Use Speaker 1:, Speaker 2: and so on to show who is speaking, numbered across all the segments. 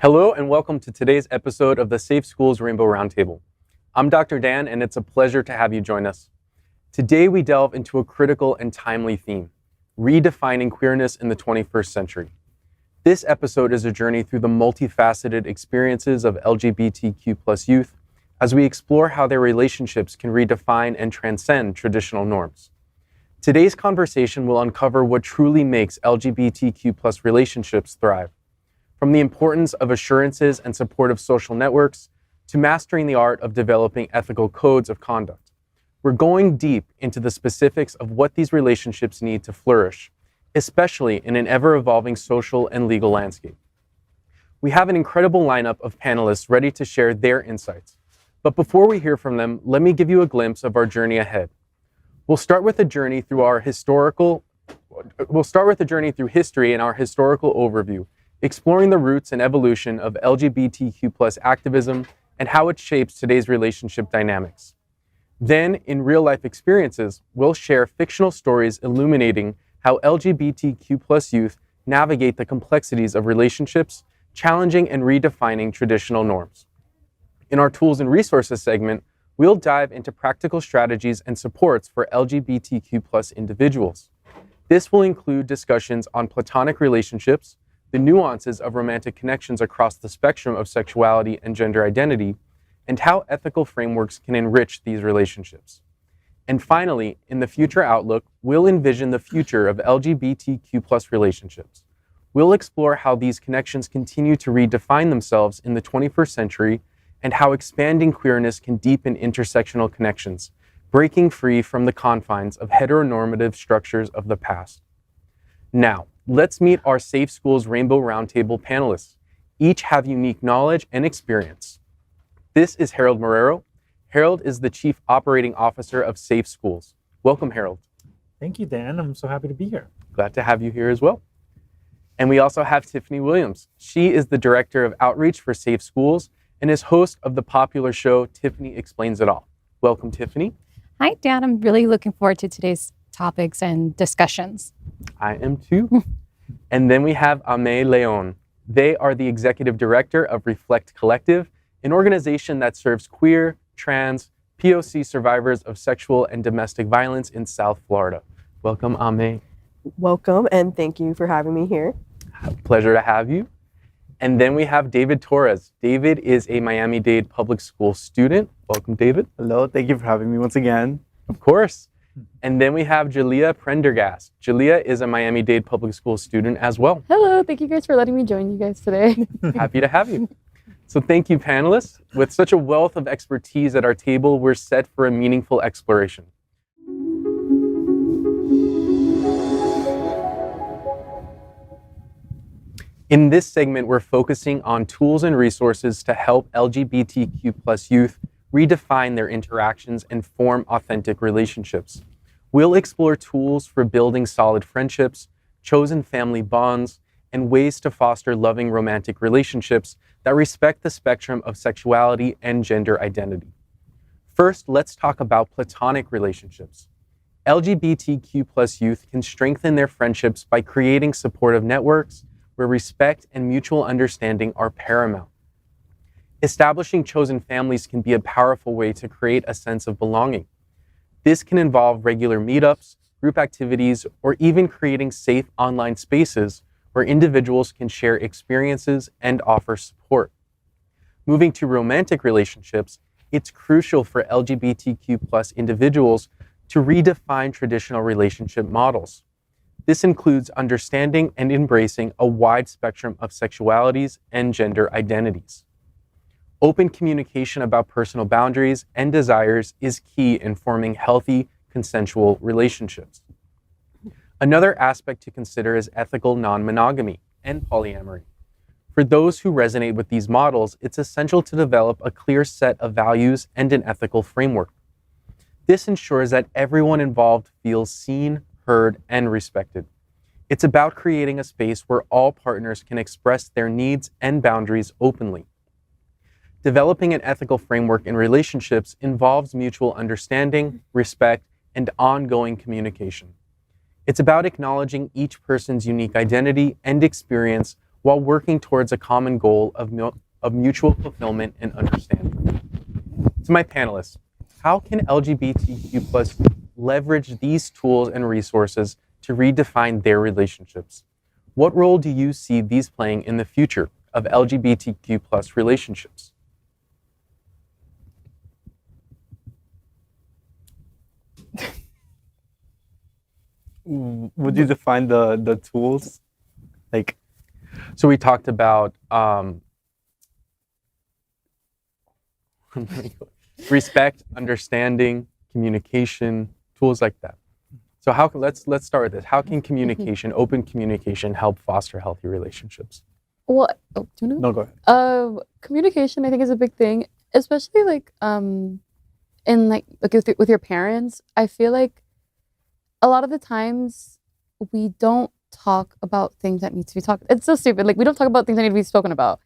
Speaker 1: Hello and welcome to today's episode of the Safe Schools Rainbow Roundtable. I'm Dr. Dan and it's a pleasure to have you join us. Today we delve into a critical and timely theme, redefining queerness in the 21st century. This episode is a journey through the multifaceted experiences of LGBTQ+ youth as we explore how their relationships can redefine and transcend traditional norms. Today's conversation will uncover what truly makes LGBTQ+ relationships thrive. From the importance of assurances and supportive social networks to mastering the art of developing ethical codes of conduct. We're going deep into the specifics of what these relationships need to flourish, especially in an ever-evolving social and legal landscape. We have an incredible lineup of panelists ready to share their insights. But before we hear from them, let me give you a glimpse of our journey ahead. We'll start with a journey through history and our historical overview, exploring the roots and evolution of LGBTQ+ activism and how it shapes today's relationship dynamics. Then, in real-life experiences, we'll share fictional stories illuminating how LGBTQ+ youth navigate the complexities of relationships, challenging and redefining traditional norms. In our Tools and Resources segment, we'll dive into practical strategies and supports for LGBTQ+ individuals. This will include discussions on platonic relationships, the nuances of romantic connections across the spectrum of sexuality and gender identity, and how ethical frameworks can enrich these relationships. And finally, in the Future Outlook, we'll envision the future of LGBTQ+ relationships. We'll explore how these connections continue to redefine themselves in the 21st century and how expanding queerness can deepen intersectional connections, breaking free from the confines of heteronormative structures of the past. Now, let's meet our Safe Schools Rainbow Roundtable panelists. Each have unique knowledge and experience. This is Harold Marrero. Harold is the Chief Operating Officer of Safe Schools. Welcome, Harold.
Speaker 2: Thank you, Dan. I'm so happy to be here.
Speaker 1: Glad to have you here as well. And we also have Tiffany Williams. She is the Director of Outreach for Safe Schools and is host of the popular show Tiffany Explains It All. Welcome, Tiffany.
Speaker 3: Hi, Dan. I'm really looking forward to today's topics and discussions.
Speaker 1: I am too. And then we have Ame Leon. They are the Executive Director of Reflect Collective, an organization that serves queer, trans, POC survivors of sexual and domestic violence in South Florida. Welcome, Ame.
Speaker 4: Welcome, and thank you for having me here.
Speaker 1: Pleasure to have you. And then we have David Torres. David is a Miami-Dade public school student. Welcome, David.
Speaker 5: Hello, thank you for having me once again.
Speaker 1: Of course. And then we have Jalea Prendergast. Jalea is a Miami-Dade public school student as well.
Speaker 6: Hello, thank you guys for letting me join you guys today.
Speaker 1: Happy to have you. So thank you, panelists. With such a wealth of expertise at our table, we're set for a meaningful exploration. In this segment, we're focusing on tools and resources to help LGBTQ+ youth redefine their interactions and form authentic relationships. We'll explore tools for building solid friendships, chosen family bonds, and ways to foster loving romantic relationships that respect the spectrum of sexuality and gender identity. First, let's talk about platonic relationships. LGBTQ+ youth can strengthen their friendships by creating supportive networks where respect and mutual understanding are paramount. Establishing chosen families can be a powerful way to create a sense of belonging. This can involve regular meetups, group activities, or even creating safe online spaces where individuals can share experiences and offer support. Moving to romantic relationships, it's crucial for LGBTQ+ individuals to redefine traditional relationship models. This includes understanding and embracing a wide spectrum of sexualities and gender identities. Open communication about personal boundaries and desires is key in forming healthy, consensual relationships. Another aspect to consider is ethical non-monogamy and polyamory. For those who resonate with these models, it's essential to develop a clear set of values and an ethical framework. This ensures that everyone involved feels seen, heard, and respected. It's about creating a space where all partners can express their needs and boundaries openly. Developing an ethical framework in relationships involves mutual understanding, respect, and ongoing communication. It's about acknowledging each person's unique identity and experience while working towards a common goal of mutual fulfillment and understanding. To my panelists, how can LGBTQ plus leverage these tools and resources to redefine their relationships? What role do you see these playing in the future of LGBTQ plus relationships?
Speaker 5: Would you define the tools? Like,
Speaker 1: So we talked about respect, understanding, communication, tools like that. So let's start with this. How can communication, open communication, help foster healthy relationships?
Speaker 6: Well, do you know?
Speaker 5: no, go ahead.
Speaker 6: Communication I think is a big thing, especially like in like with your parents. I feel like a lot of the times we don't talk about things that need to be talked. It's so stupid. Like we don't talk about things that need to be spoken about.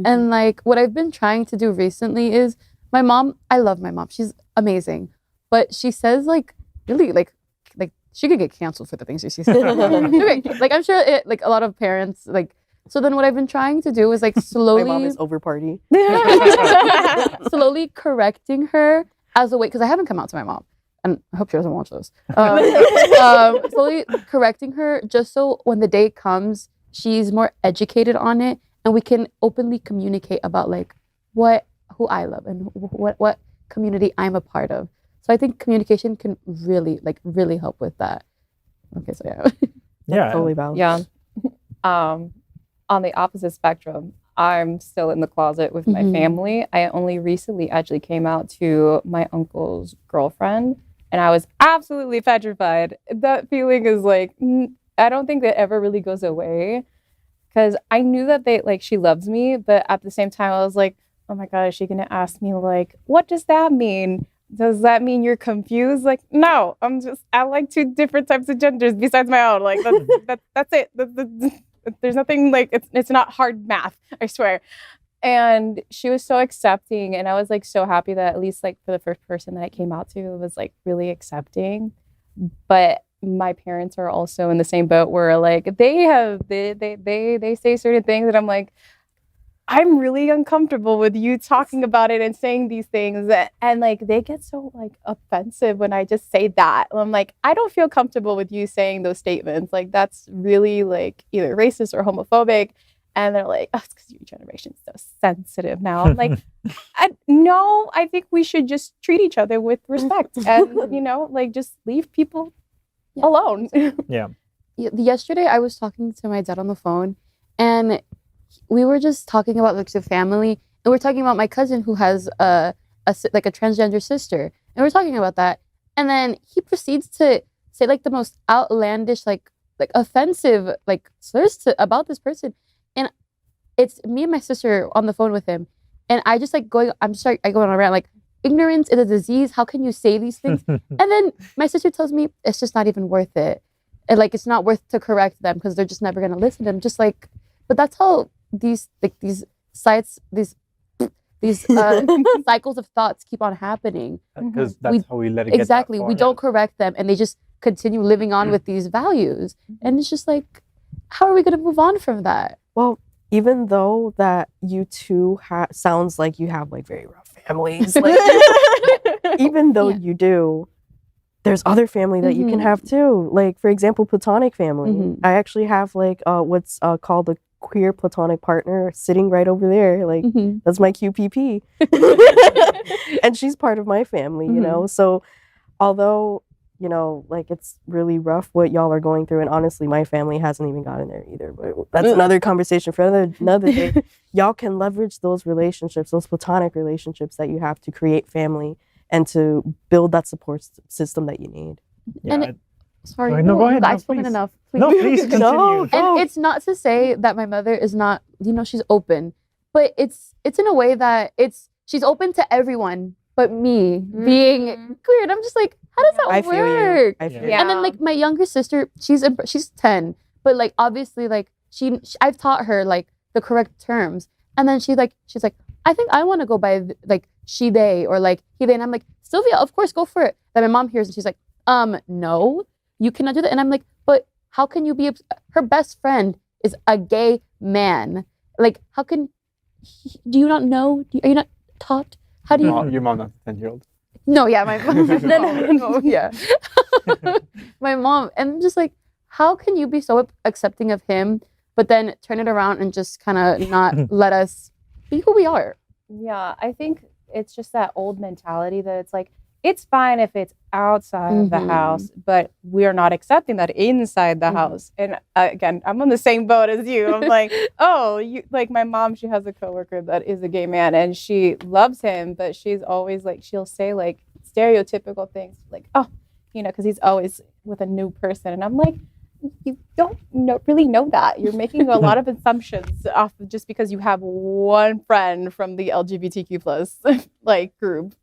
Speaker 6: And like what I've been trying to do recently is my mom. I love my mom. She's amazing, but she says like really like she could get canceled for the things she says. Okay, like I'm sure like a lot of parents like. So then what I've been trying to do is like slowly.
Speaker 4: My mom is over party.
Speaker 6: slowly correcting her as a way, because I haven't come out to my mom, and I hope she doesn't watch those. Slowly correcting her just so when the day comes, she's more educated on it, and we can openly communicate about like who I love and what community I'm a part of. So I think communication can really help with that. Okay, so yeah.
Speaker 2: Yeah.
Speaker 4: Totally valid.
Speaker 7: Yeah. On the opposite spectrum, I'm still in the closet with my family. I only recently actually came out to my uncle's girlfriend, and I was absolutely petrified. That feeling is like, I don't think that ever really goes away, because I knew that she loves me, but at the same time, I was like, oh my God, is she gonna ask me like, what does that mean? Does that mean you're confused? Like, no, I like two different types of genders besides my own. Like, that's it. There's nothing like, it's not hard math, I swear. And she was so accepting, and I was like so happy that at least like for the first person that I came out to was like really accepting. But my parents are also in the same boat where like they say certain things that I'm like, I'm really uncomfortable with you talking about it and saying these things, and like they get so like offensive when I just say that. I'm like, I don't feel comfortable with you saying those statements. Like that's really like either racist or homophobic. And they're like, oh, it's because your generation's so sensitive now. I'm like, no, I think we should just treat each other with respect and like just leave people alone.
Speaker 2: Yeah.
Speaker 6: Yesterday I was talking to my dad on the phone, and we were just talking about like the family, and we're talking about my cousin who has a transgender sister, and we're talking about that, and then he proceeds to say like the most outlandish like offensive like slurs about this person, and it's me and my sister on the phone with him, and I just like I go on a rant like, ignorance is a disease, how can you say these things? And then my sister tells me it's just not even worth it, and like it's not worth to correct them because they're just never gonna listen to them. Just like, but that's how these cycles of thoughts keep on happening,
Speaker 5: Because that's how we let it get
Speaker 6: exactly
Speaker 5: that far.
Speaker 6: we don't correct them, and they just continue living on with these values, and it's just like, how are we going to move on from that?
Speaker 4: Well, even though that you two sounds like you have like very rough families, like, even though you do, there's other family that you can have too. Like for example, Platonic family. I actually have like what's called a queer Platonic partner sitting right over there. Like that's my QPP, and she's part of my family. You know, so although like it's really rough what y'all are going through, and honestly, my family hasn't even gotten there either. But that's another conversation for another day. Y'all can leverage those relationships, those Platonic relationships that you have to create family and to build that support system that you need.
Speaker 2: Yeah.
Speaker 6: Sorry,
Speaker 2: no, go ahead.
Speaker 6: I've
Speaker 2: No,
Speaker 6: spoken
Speaker 2: please.
Speaker 6: enough. Please.
Speaker 2: No, please continue.
Speaker 4: No.
Speaker 6: And it's not to say that my mother is not, she's open, but it's in a way that she's open to everyone but me being queer. And I'm just like, how does that
Speaker 4: I
Speaker 6: work?
Speaker 4: feel you. I feel you.
Speaker 6: And then like my younger sister, she's 10, but like obviously like I've taught her like the correct terms, and then she's like, I think I want to go by like she they or like he they, and I'm like, Sylvia, of course, go for it. Then my mom hears and she's like, no, you cannot do that. And I'm like, but how can you be her best friend is a gay man. Like, how can, do you not know? Are you not taught? How do you?
Speaker 5: Your mom, not the 10-year-old.
Speaker 6: No, yeah, my mom. No, yeah. My mom. And I'm just like, how can you be so accepting of him, but then turn it around and just kind of not let us be who we are?
Speaker 7: Yeah, I think it's just that old mentality that it's like, it's fine if it's outside of the house, but we're not accepting that inside the house. And again, I'm on the same boat as you. I'm like, oh, you like my mom, she has a coworker that is a gay man and she loves him, but she's always like, she'll say like stereotypical things like, oh, you know, because he's always with a new person. And I'm like, you don't really know that. You're making a lot of assumptions off of just because you have one friend from the LGBTQ plus like group.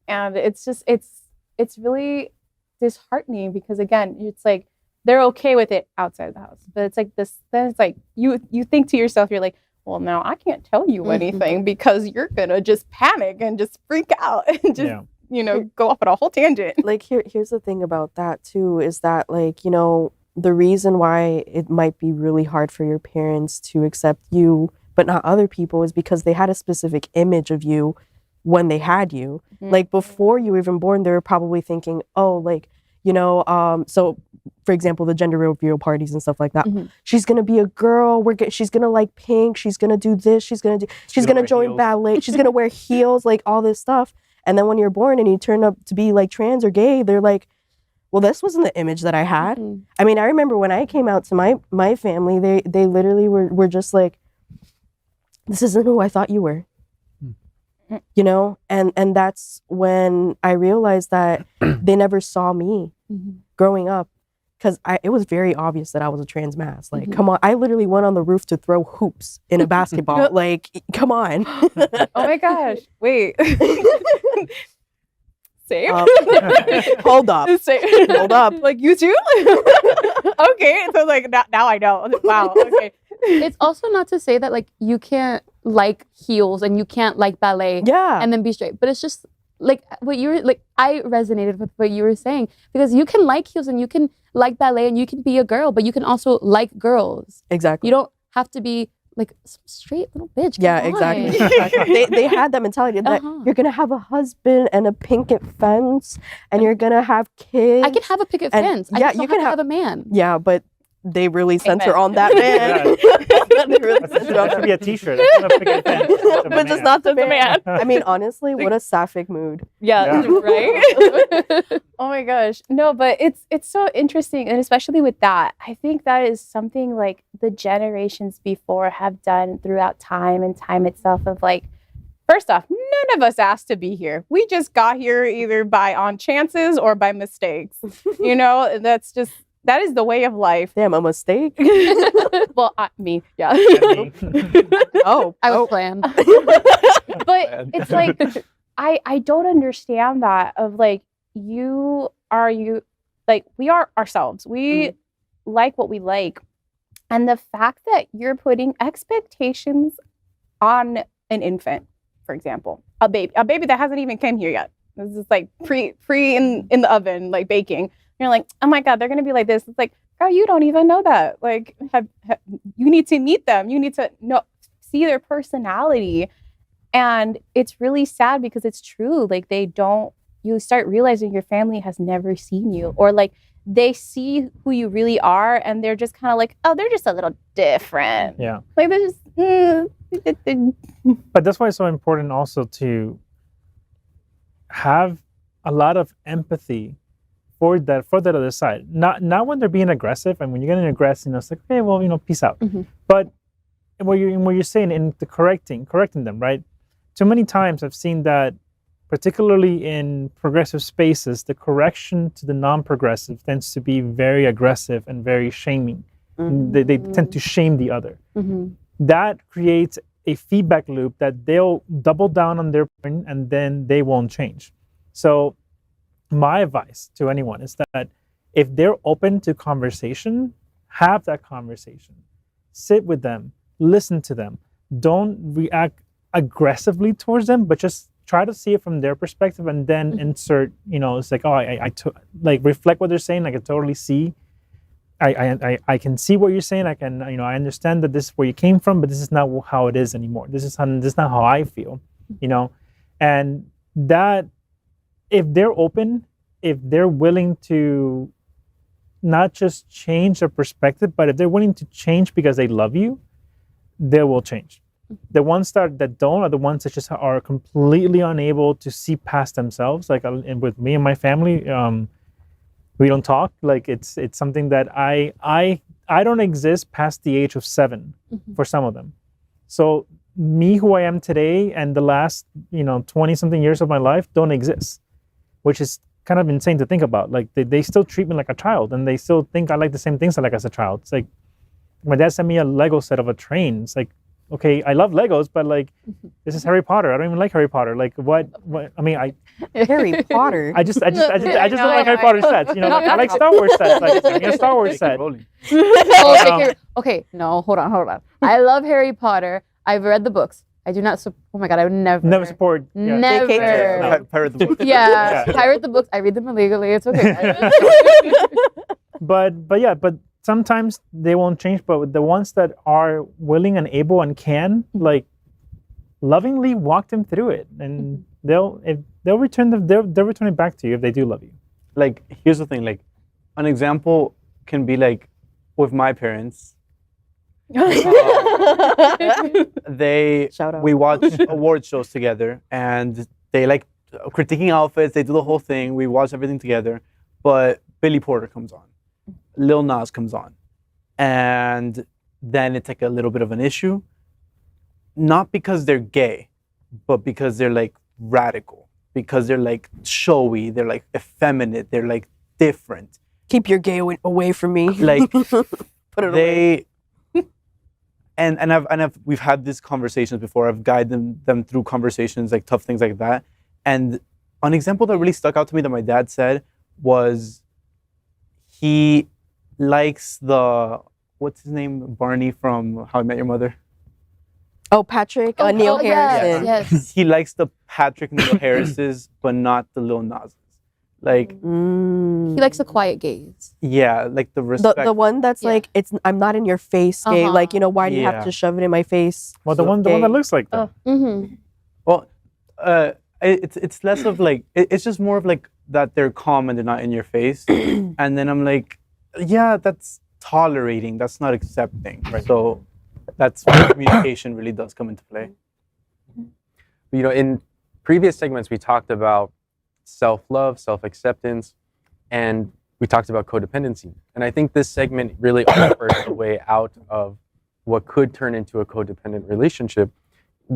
Speaker 7: And it's just, it's really disheartening because again, it's like, they're okay with it outside the house, but it's like this, then it's like, you think to yourself, you're like, well, no, I can't tell you anything because you're gonna just panic and just freak out and just, you know, go off on a whole tangent.
Speaker 4: Like here's the thing about that too, is that like, you know, the reason why it might be really hard for your parents to accept you, but not other people is because they had a specific image of you when they had you. Like before you were even born, they were probably thinking, oh, like, you know, so for example, the gender reveal parties and stuff like that. She's gonna be a girl. She's gonna like pink. She's gonna do this. She's gonna join ballet. She's gonna wear heels, like all this stuff. And then when you're born and you turn up to be like trans or gay, they're like, well, this wasn't the image that I had. I mean, I remember when I came out to my family, they literally were just like, this isn't who I thought you were. You know, and that's when I realized that they never saw me growing up, because it was very obvious that I was a trans mass. Like, come on, I literally went on the roof to throw hoops in a basketball. Like, come on.
Speaker 7: Oh my gosh! Wait. Same.
Speaker 4: Hold up.
Speaker 7: Same.
Speaker 4: Hold up.
Speaker 7: Like you too? Okay, so like now I know. Wow. Okay.
Speaker 6: It's also not to say that like you can't like heels and you can't like ballet and then be straight, but it's just like what you were like, I resonated with what you were saying, because you can like heels and you can like ballet and you can be a girl, but you can also like girls.
Speaker 4: Exactly.
Speaker 6: You don't have to be like some straight little bitch.
Speaker 4: Yeah, exactly. they had that mentality that you're gonna have a husband and a picket fence and you're gonna have kids.
Speaker 6: I can have a picket fence. I just don't have a man.
Speaker 4: Yeah, but they really center on that man. They really center on
Speaker 5: That should be a t-shirt.
Speaker 4: but just not the man. I mean, honestly, what a sapphic mood.
Speaker 7: Yeah. Right? Oh my gosh. No, but it's so interesting, and especially with that, I think that is something like the generations before have done throughout time and time itself of like, first off, none of us asked to be here. We just got here either by on chances or by mistakes. You know, that is the way of life.
Speaker 4: Damn, a mistake?
Speaker 7: Well, me, yeah.
Speaker 4: Oh,
Speaker 6: I was planned.
Speaker 7: But it's like, I don't understand that of like, you like, we are ourselves. We like what we like. And the fact that you're putting expectations on an infant, for example, a baby that hasn't even came here yet. This is like pre in the oven, like baking. You're like, oh my God, they're going to be like this. It's like, girl, you don't even know that. Like, you need to meet them. You need to see their personality. And it's really sad because it's true. Like, you start realizing your family has never seen you, or like they see who you really are and they're just kind of like, oh, they're just a little different.
Speaker 2: Yeah.
Speaker 7: Like, they're just,
Speaker 2: But that's why it's so important also to have a lot of empathy for that other side. Not when they're being aggressive, and when you're getting aggressive, it's like, okay, well, peace out. But what you're saying in the correcting them, right? Too many times I've seen that, particularly in progressive spaces, the correction to the non-progressive tends to be very aggressive and very shaming. They tend to shame the other. That creates a feedback loop that they'll double down on their point and then they won't change. So my advice to anyone is that if they're open to conversation, have that conversation. Sit with them, listen to them. Don't react aggressively towards them, but just try to see it from their perspective and then insert, it's like, oh, I like reflect what they're saying. I can totally see. I can see what you're saying. I can, I understand that this is where you came from, but this is not how it is anymore. This is not how I feel, and that if they're open, if they're willing to not just change their perspective, but if they're willing to change because they love you, they will change. The ones that don't are the ones that just are completely unable to see past themselves. Like with me and my family, we don't talk. Like it's something that I don't exist past the age of 7 for some of them. So me, who I am today, and the last 20 something years of my life don't exist, which is kind of insane to think about. Like they still treat me like a child, and they still think I like the same things I like as a child. It's like my dad sent me a Lego set of a train. It's like, okay, I love Legos, but like this is Harry Potter. I don't even like Harry Potter. Like what I mean,
Speaker 4: Harry Potter.
Speaker 2: I just don't like Harry Potter sets. I like Star Wars sets. Like give me a Star Wars set.
Speaker 6: Okay, no, hold on. I love Harry Potter. I've read the books. I do not. Oh my god, I would never
Speaker 2: support. Yeah.
Speaker 6: Never.
Speaker 5: Pirate the book.
Speaker 6: Yeah, pirate the books. I read them illegally. It's okay.
Speaker 2: But sometimes they won't change. But the ones that are willing and able and can, like, lovingly walk them through it, and they'll return it back to you if they do love you.
Speaker 5: Like, here's the thing. Like, an example can be like with my parents.
Speaker 4: Shout out.
Speaker 5: We watch award shows together, and they like critiquing outfits. They do the whole thing. We watch everything together. But Billy Porter comes on, Lil Nas comes on, and then it's like a little bit of an issue. Not because they're gay, but because they're like radical. Because they're like showy. They're like effeminate. They're like different.
Speaker 4: Keep your gay away from me.
Speaker 5: Like
Speaker 4: Put it away.
Speaker 5: We've had these conversations before. I've guided them through conversations, like tough things like that. And an example that really stuck out to me that my dad said was he likes what's his name? Barney from How I Met Your Mother.
Speaker 4: Oh, Patrick Neil Harrison.
Speaker 6: Yes.
Speaker 5: He likes the Patrick Neil Harrises, but not the Lil Nas. Like
Speaker 6: He likes the quiet gays.
Speaker 5: yeah, like the respect.
Speaker 4: The one that's like, I'm not in your face gay.
Speaker 6: Uh-huh.
Speaker 4: Like, why do you have
Speaker 5: Yeah.
Speaker 4: to shove it in my face?
Speaker 2: Well, the one that looks like them.
Speaker 5: Well, it's less of like it's just more of like that they're calm and they're not in your face, and then I'm like, yeah, that's tolerating. That's not accepting. Right. So that's where communication really does come into play.
Speaker 1: In previous segments, we talked about self-love, self-acceptance, and we talked about codependency. And I think this segment really offers a way out of what could turn into a codependent relationship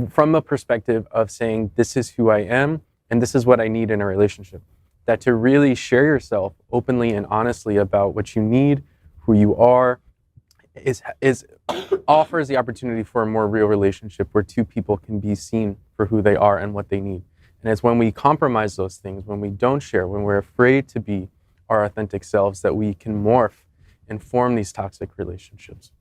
Speaker 1: from a perspective of saying, this is who I am, and this is what I need in a relationship. That to really share yourself openly and honestly about what you need, who you are, is offers the opportunity for a more real relationship where two people can be seen for who they are and what they need. And it's when we compromise those things, when we don't share, when we're afraid to be our authentic selves, that we can morph and form these toxic relationships.